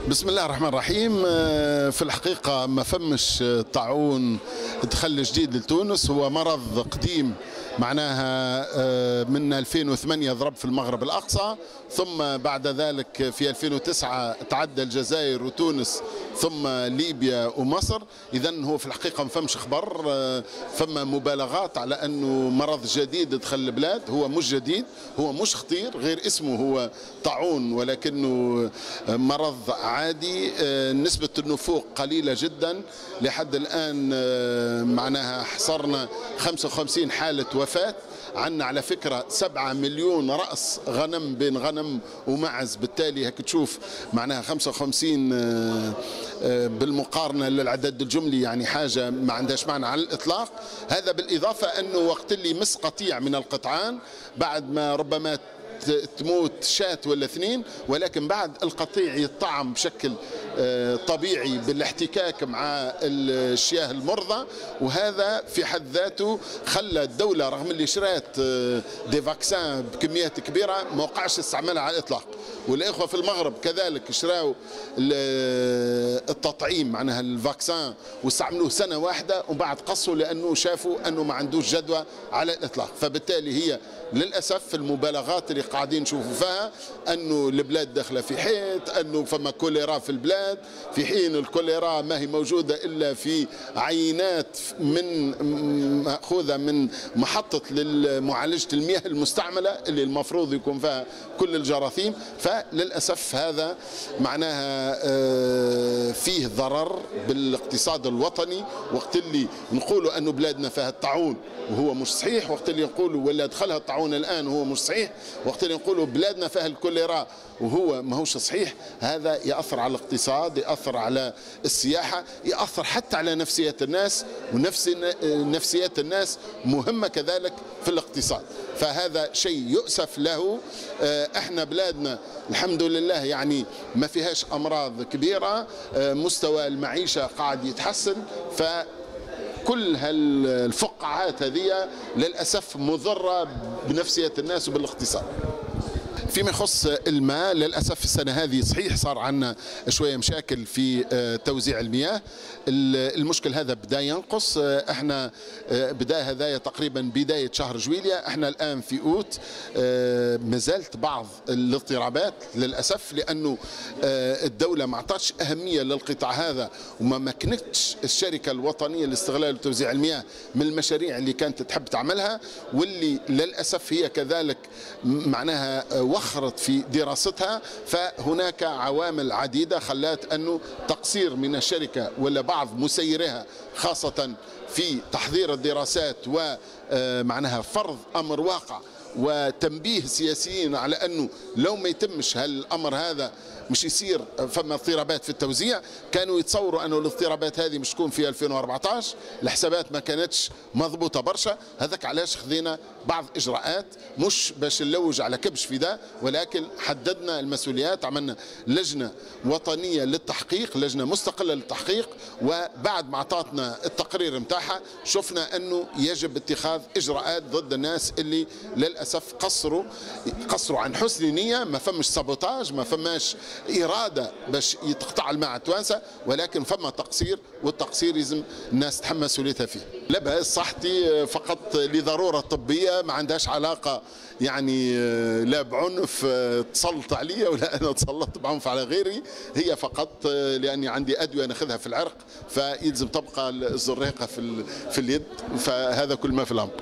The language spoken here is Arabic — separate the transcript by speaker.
Speaker 1: بسم الله الرحمن الرحيم. في الحقيقة ما فمش طاعون دخل جديد لتونس، هو مرض قديم معناها من 2008 ضرب في المغرب الأقصى، ثم بعد ذلك في 2009 تعدى الجزائر وتونس ثم ليبيا ومصر. إذا هو في الحقيقة ما فمش خبر، فما مبالغات على أنه مرض جديد دخل البلاد. هو مش جديد، هو مش خطير، غير اسمه هو طاعون ولكنه مرض عادي. نسبة النفوق قليلة جدا لحد الآن، معناها حصرنا 55 حالة وفاة. عندنا على فكرة 7 مليون رأس غنم بين غنم ومعز، بالتالي هيك تشوف معناها 55 بالمقارنة للعدد الجملي يعني حاجة ما عندهاش معنى على الإطلاق. هذا بالإضافة أنه وقت اللي يمس قطيع من القطعان بعد ما ربما تموت شاة ولا اثنين، ولكن بعد القطيع يطعم بشكل طبيعي بالاحتكاك مع الشياه المرضى، وهذا في حد ذاته خلى الدولة رغم اللي شرات دي فاكسان بكميات كبيرة ما وقعش استعمالها على الإطلاق. والإخوة في المغرب كذلك شراوا التطعيم معناها الفاكسان واستعملوه سنة واحدة وبعد قصوا لأنه شافوا أنه ما عندوش جدوى على الإطلاق. فبالتالي هي للأسف المبالغات اللي قاعدين نشوفوا فيها أنه البلاد داخلة في حيط، أنه فما كوليرا في البلاد، في حين الكوليرا ما هي موجودة إلا في عينات من مأخوذة من محطة لمعالجة المياه المستعملة اللي المفروض يكون فيها كل الجراثيم. فللأسف هذا معناها فيه ضرر بالاقتصاد الوطني. وقت اللي نقولوا أنه بلادنا فيها الطاعون وهو مش صحيح، وقت اللي نقولوا ولا دخلها الطاعون الآن وهو مش صحيح، وقت اللي نقولوا بلادنا فيها الكوليرا وهو ما هوش صحيح، هذا يأثر على الاقتصاد، يأثر على السياحة، يأثر حتى على نفسية الناس، نفسيات الناس مهمة كذلك في الاقتصاد. فهذا شيء يؤسف له. احنا بلادنا الحمد لله يعني ما فيهاش أمراض كبيرة، مستوى المعيشة قاعد يتحسن، كل هالفقاعات هذه للأسف مضرة بنفسية الناس وبالاقتصاد. فيما يخص الماء للأسف السنة هذه صحيح صار عندنا شوية مشاكل في توزيع المياه. المشكل هذا بدأ ينقص. احنا بدأ هذايا تقريبا بداية شهر جويليا، احنا الآن في أوت مازالت بعض الاضطرابات للأسف، لأنه الدولة ما اعطتش أهمية للقطاع هذا وما مكنتش الشركة الوطنية لاستغلال وتوزيع المياه من المشاريع اللي كانت تحب تعملها، واللي للأسف هي كذلك معناها وخرت في دراستها. فهناك عوامل عديدة خلات أنه تقصير من الشركة ولا بعض مسيريها خاصة في تحضير الدراسات ومعناها فرض أمر واقع وتنبيه السياسيين على أنه لو ما يتمش هالأمر هذا مش يصير فما اضطرابات في التوزيع. كانوا يتصوروا أنه الاضطرابات هذه مش تكون في 2014، الحسابات ما كانتش مضبوطة برشا. هذاك علاش خذينا بعض إجراءات مش باش نلوج على كبش في ده، ولكن حددنا المسؤوليات، عملنا لجنة وطنية للتحقيق، لجنة مستقلة للتحقيق، وبعد ما عطاتنا التقرير متاعها شفنا أنه يجب اتخاذ إجراءات ضد الناس اللي للأسف قصروا عن حسن نية. ما فمش سابوتاج، ما فماش إرادة باش يتقطع الماء التوانسة، ولكن فما تقصير، والتقصير يلزم الناس تحمل مسؤوليتها فيه. لا بأس صحتي فقط لضرورة طبية، ما عندهاش علاقة يعني لا بعنف تسلط علي ولا أنا تسلطت بعنف على غيري، هي فقط لأني عندي أدوية ناخذها في العرق فيلزم تبقى الزريقة في اليد، فهذا كل ما في الأمر.